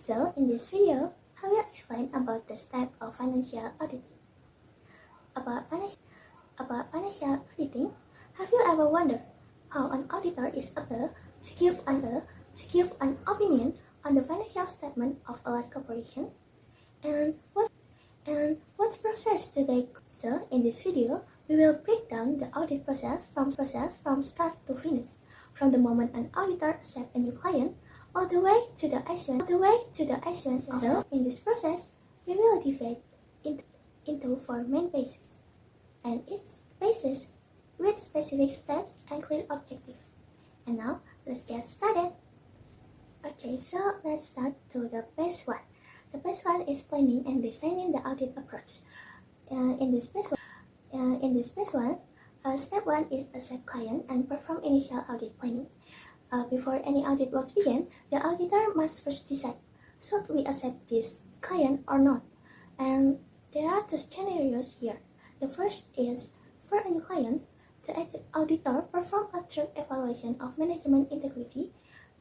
So in this video, I will explain about the step of financial auditing. About financial auditing, have you ever wondered how an auditor is able to give an opinion on the financial statement of a large corporation? And what process do they? So in this video, we will break down the audit process from start to finish, from the moment an auditor accepts a new client all the way to the issuance. So in this process, we will divide into four main phases, and each phases with specific steps and clear objective. And now let's get started. Okay, so let's start to the phase one. The phase one is planning and designing the audit approach. In this phase one, step one is accept client and perform initial audit planning. Before any audit work begins, the auditor must first decide, should we accept this client or not? And there are two scenarios here. The first is, for a new client, the auditor perform a thorough evaluation of management integrity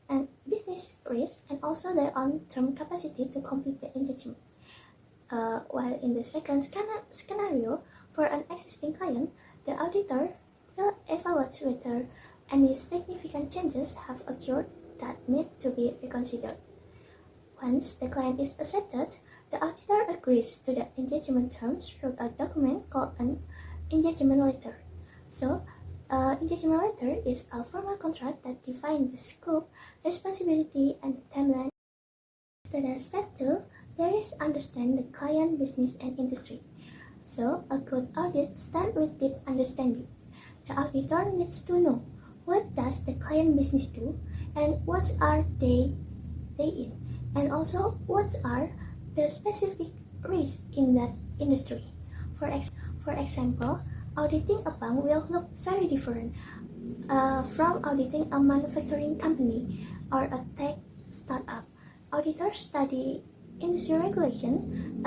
and business risk, and also their long-term capacity to complete the engagement. While in the second scenario, for an existing client, the auditor will evaluate whether any significant changes have occurred that need to be reconsidered. Once the client is accepted, the auditor agrees to the engagement terms through a document called an engagement letter. So, engagement letter is a formal contract that defines the scope, responsibility, and the timeline. So the step 2, there is understand the client, business, and industry. So, a good audit starts with deep understanding. The auditor needs to know what does the client business do, and what are they in, and also what are the specific risks in that industry. For example, auditing a bank will look very different from auditing a manufacturing company or a tech startup. Auditors study industry regulation,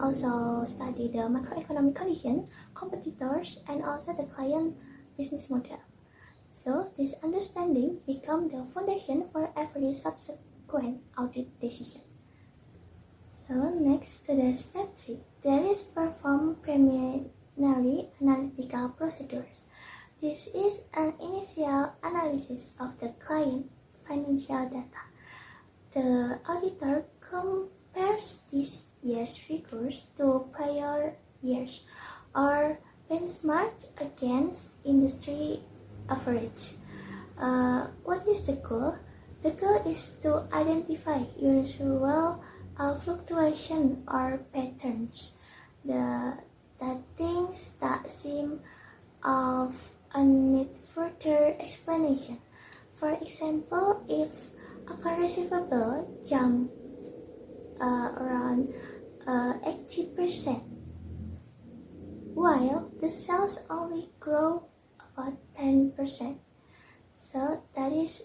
also study the macroeconomic condition, competitors, and also the client business model. So this understanding becomes the foundation for every subsequent audit decision. So next to the step 3, there is perform preliminary analytical procedures. This is an initial analysis of the client financial data. The auditor compares this year's figures to prior years or benchmarked against industry average. What is the goal? The goal is to identify usual fluctuation or patterns, that things that seem of a need further explanation. For example, if account receivable jump around 80%, while the sales only grow about 10%. So that is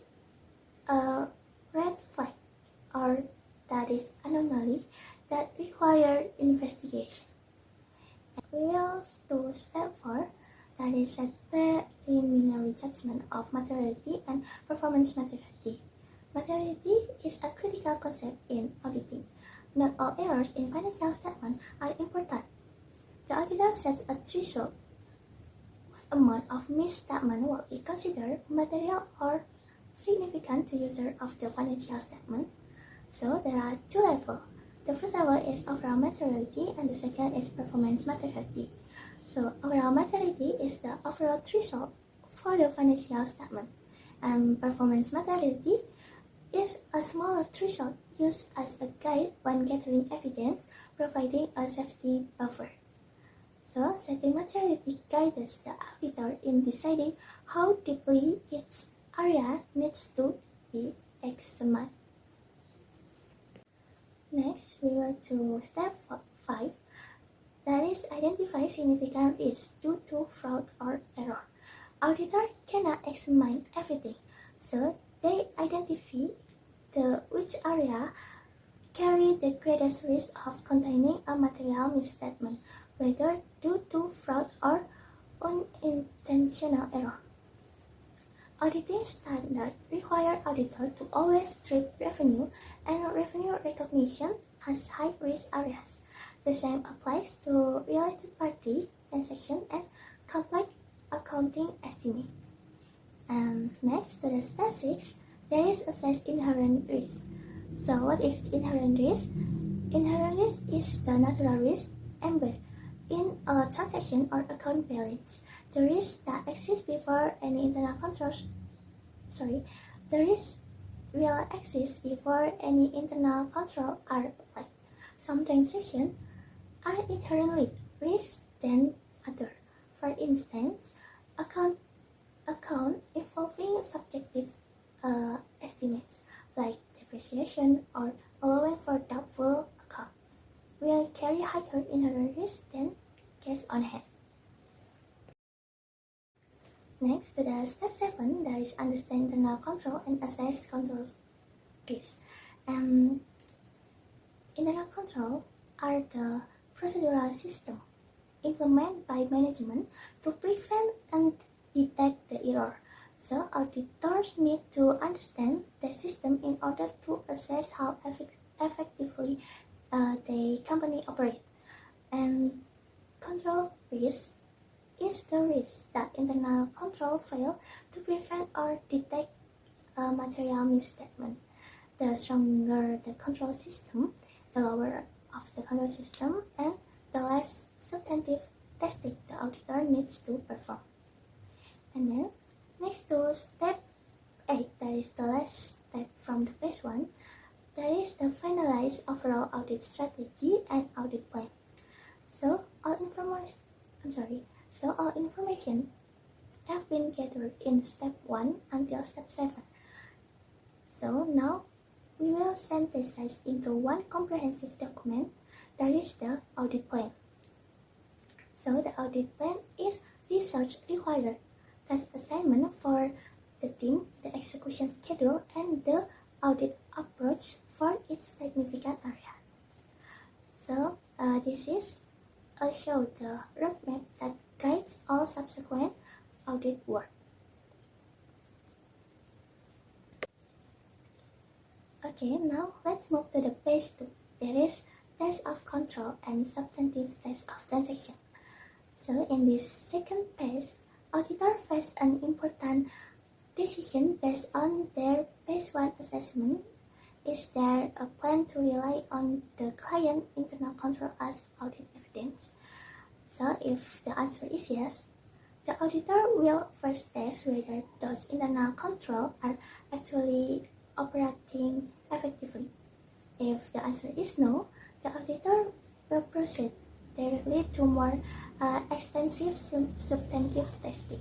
a red flag, or that is anomaly that require investigation. We will to step 4, that is set preliminary judgment of materiality and performance materiality. Materiality is a critical concept in auditing. Not all errors in financial statement are important. The auditor sets a threshold. What amount of misstatement will be considered material or significant to user of the financial statement? So there are two levels. The first level is overall materiality, and the second is performance materiality. So overall materiality is the overall threshold for the financial statement, and performance materiality is a smaller threshold used as a guide when gathering evidence, providing a safety buffer. So setting materiality guides the auditor in deciding how deeply each area needs to be examined. Next, we will to step 5, that is identify significant risks due to fraud or error. Auditor cannot examine everything, so they identify which area carry the greatest risk of containing a material misstatement, whether due to fraud or unintentional error. Auditing standards require auditors to always treat revenue and revenue recognition as high-risk areas. The same applies to related party transactions and complex accounting estimates. And next, to the step 6, there is assess inherent risk. So what is inherent risk? Inherent risk is the natural risk embedded in a transaction or account balance. The risk that exists before any internal controls the risk will exist before any internal control are applied. Some transactions are inherently risk than others. For instance, account involving subjective estimates like depreciation or allowing for doubtful account will carry higher inherent risk than cash on hand. Next, to the step 7, there is understand internal control and assess control risk. Internal control are the procedural system implemented by management to prevent and detect the error. So auditors need to understand the system in order to assess how effectively the company operates. And control risk is the risk that internal control fail to prevent or detect a material misstatement. The stronger the control system, the lower of the control system, and the less substantive testing the auditor needs to perform. And then, next to step 8, there is the last step from the phase 1, there is the finalized overall audit strategy and audit plan. So all information have been gathered in step 1 until step 7. So now we will synthesize into one comprehensive document, that is the audit plan. So the audit plan is research required, task assignment for the team, the execution schedule, and the audit approach for each significant area. So this is show the roadmap that guides all subsequent audit work. Okay, now let's move to the phase 2. There is test of control and substantive test of transaction. So in this second phase, auditor face an important decision based on their phase 1 assessment. Is there a plan to rely on the client internal control as audit evidence? So if the answer is yes, the auditor will first test whether those internal controls are actually operating effectively. If the answer is no, the auditor will proceed directly to more extensive substantive testing.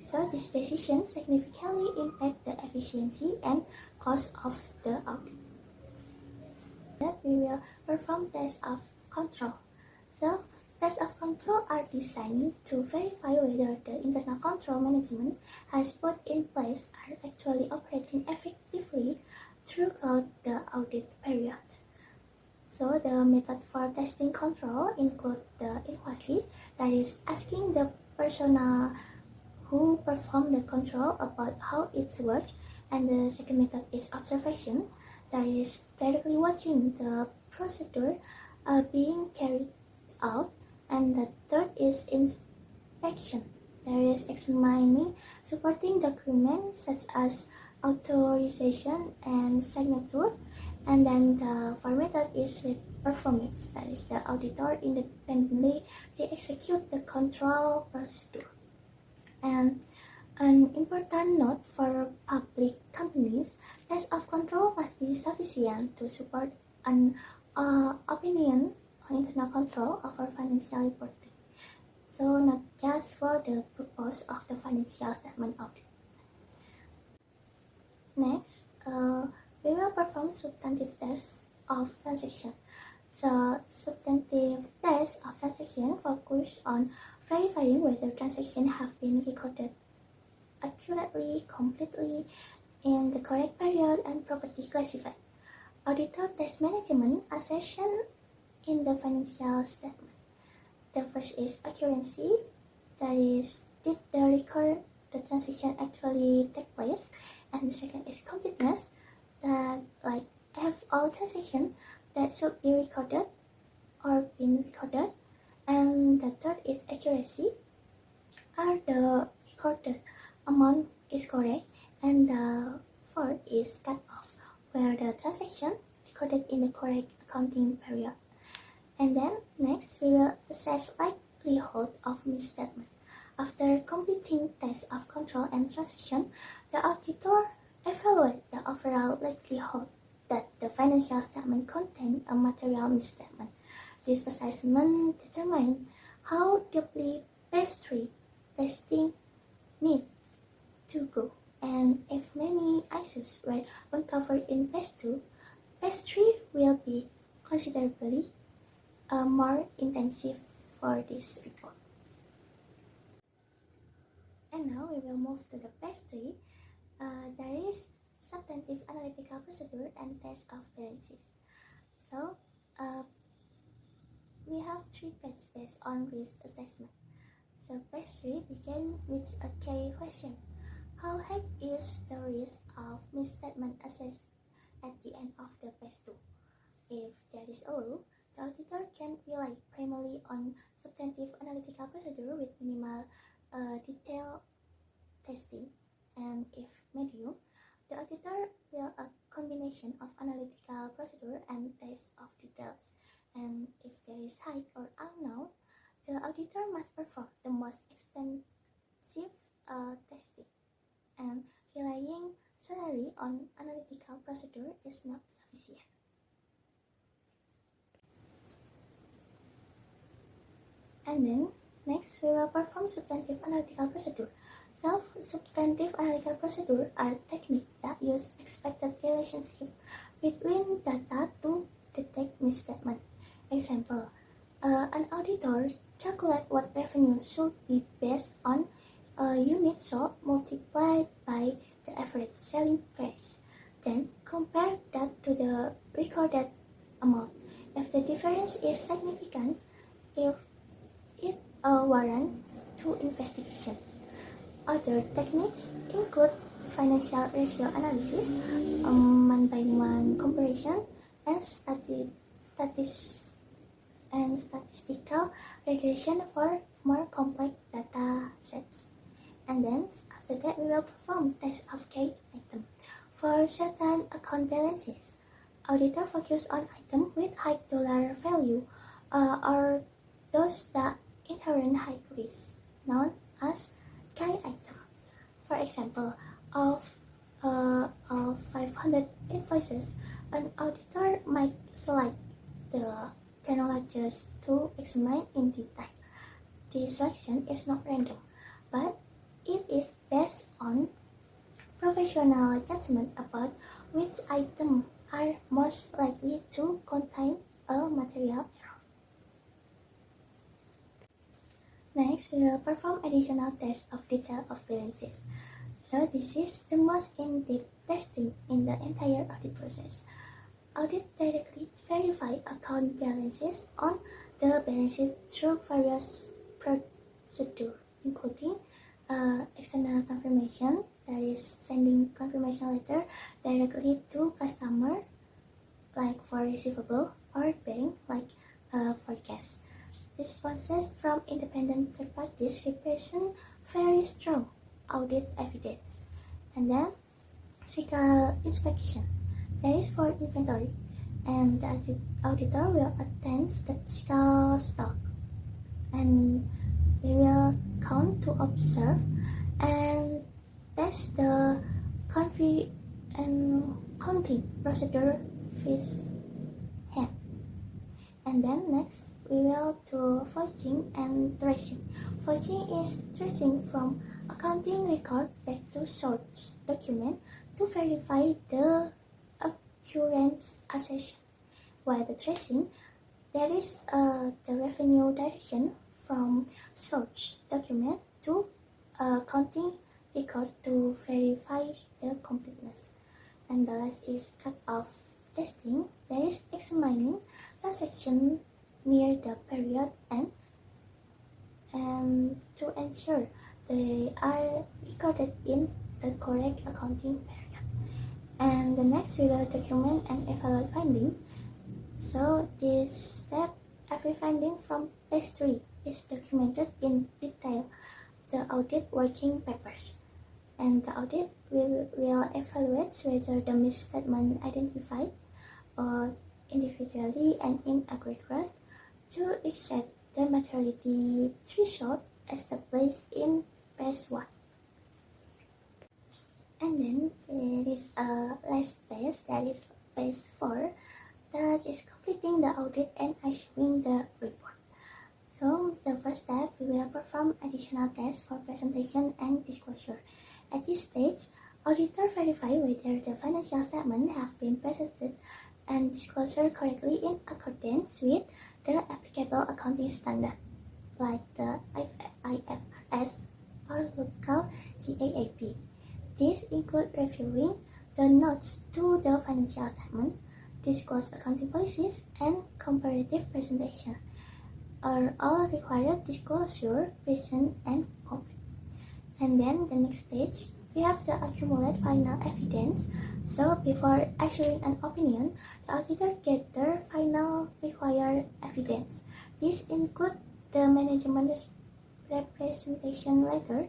So this decision significantly impact the efficiency and cost of the audit. That we will perform tests of control. So tests of control are designed to verify whether the internal control management has put in place are actually operating effectively throughout the audit period. So the method for testing control include the inquiry, that is asking the persona who perform the control about how it works, and the second method is observation, that is directly watching the procedure being carried out, and the third is inspection, that is examining supporting documents such as authorization and signature, and then the fourth method is performance, that is the auditor independently execute the control procedure. And an important note for public companies, test of control must be sufficient to support an opinion on internal control over financial reporting. So not just for the purpose of the financial statement audit. Next, we will perform substantive tests of transaction. So substantive tests of transaction focus on verifying whether transactions have been recorded accurately, completely, in the correct period, and properly classified. Auditor test management assertion in the financial statement. The first is accuracy, that is, did the the transaction actually take place, and the second is completeness, that like have all transactions that should be recorded or been recorded, and the third is accuracy, are the recorded amount is correct, and the fourth is cut off, where the transaction recorded in the correct accounting period. And then next we will assess likelihood of misstatement. After completing tests of control and transaction, the auditor evaluates the overall likelihood that the financial statement contains a material misstatement. This assessment determines how deeply pastry testing needs to go, and if many issues were uncovered in phase 2, phase 3 will be considerably more intensive for this report. And now we will move to the phase 3. There is substantive analytical procedure and test of balances. So we have 3 phases based on risk assessment. So phase 3 begins with a key question. How high is the risk of misstatement assessed at the end of the phase 2? If there is a low, the auditor can rely primarily on substantive analytical procedure with minimal detail testing, and if medium, the auditor will a combination of analytical procedure and test of details, and if there is high or unknown, the auditor must perform the most extensive testing, and relying solely on analytical procedure is not sufficient. And then next we will perform substantive analytical procedure. Substantive analytical procedure are techniques that use expected relationship between data to detect misstatement. Example, an auditor calculate what revenue should be based on a unit sold multiplied by the average selling price. Then compare that to the recorded amount. If the difference is significant, if it warrants to investigation. Other techniques include financial ratio analysis, month-by-month comparison, and statistical regression for more complex data sets. And then after that we will perform test of key item. For certain account balances, auditor focus on items with high dollar value or those that inherent high risk, known as key item. For example, of 500 invoices, an auditor might select the 10 largest to examine in detail. This selection is not random, but it is based on professional judgment about which items are most likely to contain a material error. Next, we will perform additional tests of detail of balances. So this is the most in-depth testing in the entire audit process. Audit directly verify account balances on the balances through various procedures, including external confirmation, that is sending confirmation letter directly to customer, like for receivable, or bank, like for cash. Responses from independent third parties represent very strong audit evidence. And then physical inspection, that is for inventory, and the auditor will attend the physical stock, and they will count to observe and test the counting procedure with hand. And then next we will do forging and tracing. Forging is tracing from accounting record back to source document to verify the occurrence assertion. While the tracing, there is the revenue direction from source document to accounting record to verify the completeness. And the last is cut-off testing, that is examining transaction near the period end, and to ensure they are recorded in the correct accounting period. And the next we will document and evaluate finding. So this step, every finding from phase 3 is documented in detail, the audit working papers. And the audit will evaluate whether the misstatement identified or individually and in aggregate to exceed the materiality threshold established in phase 1. And then there is a last phase, that is phase 4, that is completing the audit and issuing the report. So the first step, we will perform additional tests for presentation and disclosure. At this stage, auditor verify whether the financial statement have been presented and disclosed correctly in accordance with the applicable accounting standard, like the IFRS or local GAAP. These include reviewing the notes to the financial statement, disclosed accounting policies, and comparative presentation. Are all required disclosure present and complete. And then the next stage, we have to accumulate final evidence. So before issuing an opinion, the auditor gather final required evidence. This includes the management representation letter,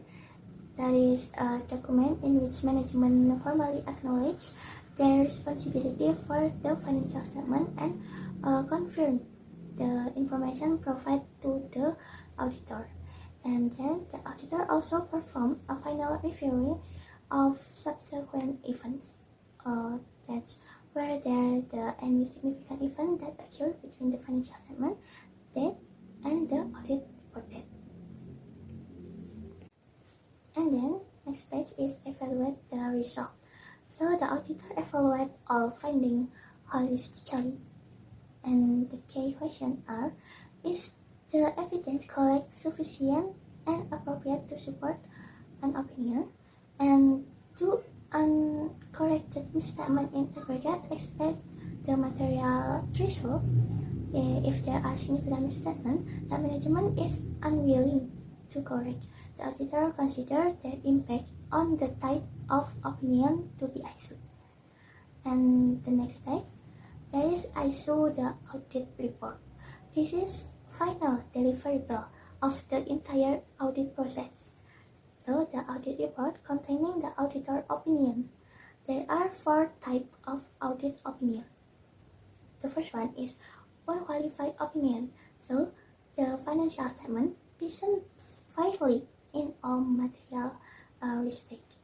that is a document in which management formally acknowledge their responsibility for the financial statement and confirm the information provided to the auditor. And then the auditor also performed a final review of subsequent events. That's where there any significant event that occurred between the financial statement date and the audit report date. And then next stage is evaluate the result. So the auditor evaluate all findings holistically. And the key questions are, is the evidence collected sufficient and appropriate to support an opinion? And do uncorrected misstatement in aggregate exceed the material threshold? If there are significant misstatements, the management is unwilling to correct. The auditor considers their impact on the type of opinion to be issued. And the next step, there is issue the audit report. This is final deliverable of the entire audit process. So the audit report containing the auditor opinion. There are 4 types of audit opinion. The first one is unqualified opinion. So the financial statement present fairly in all material respect.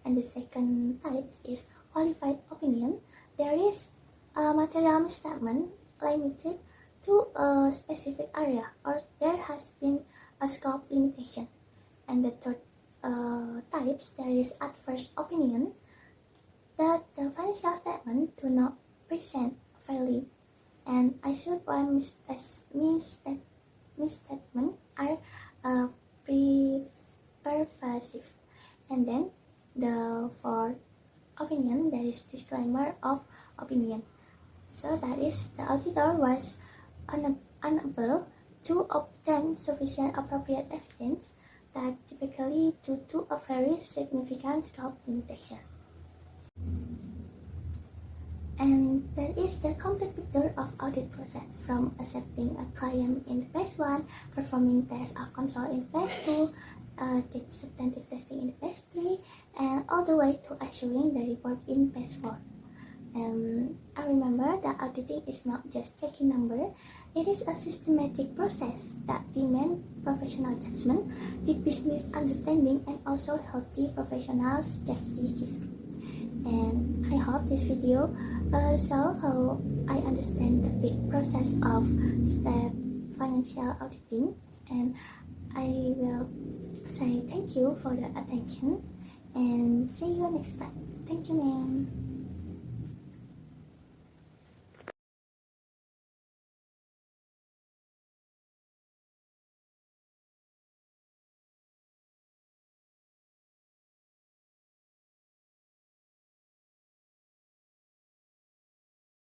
And the second type is qualified opinion. There is a material misstatement limited to a specific area, or there has been a scope limitation. And the third types, there is adverse opinion, that the financial statement do not present fairly and issued by misstatement are pervasive. And then the fourth opinion, there is disclaimer of opinion. So that is, the auditor was unable to obtain sufficient appropriate evidence, that typically due to a very significant scope limitation. And that is the complete picture of audit process, from accepting a client in phase 1, performing tests of control in phase 2, substantive testing in phase 3, and all the way to issuing the report in phase 4. I remember that auditing is not just checking number, it is a systematic process that demands professional judgment, deep business understanding, and also healthy professional skepticism. And I hope this video show how I understand the big process of step financial auditing, and I will say thank you for the attention and see you next time. Thank you, ma'am.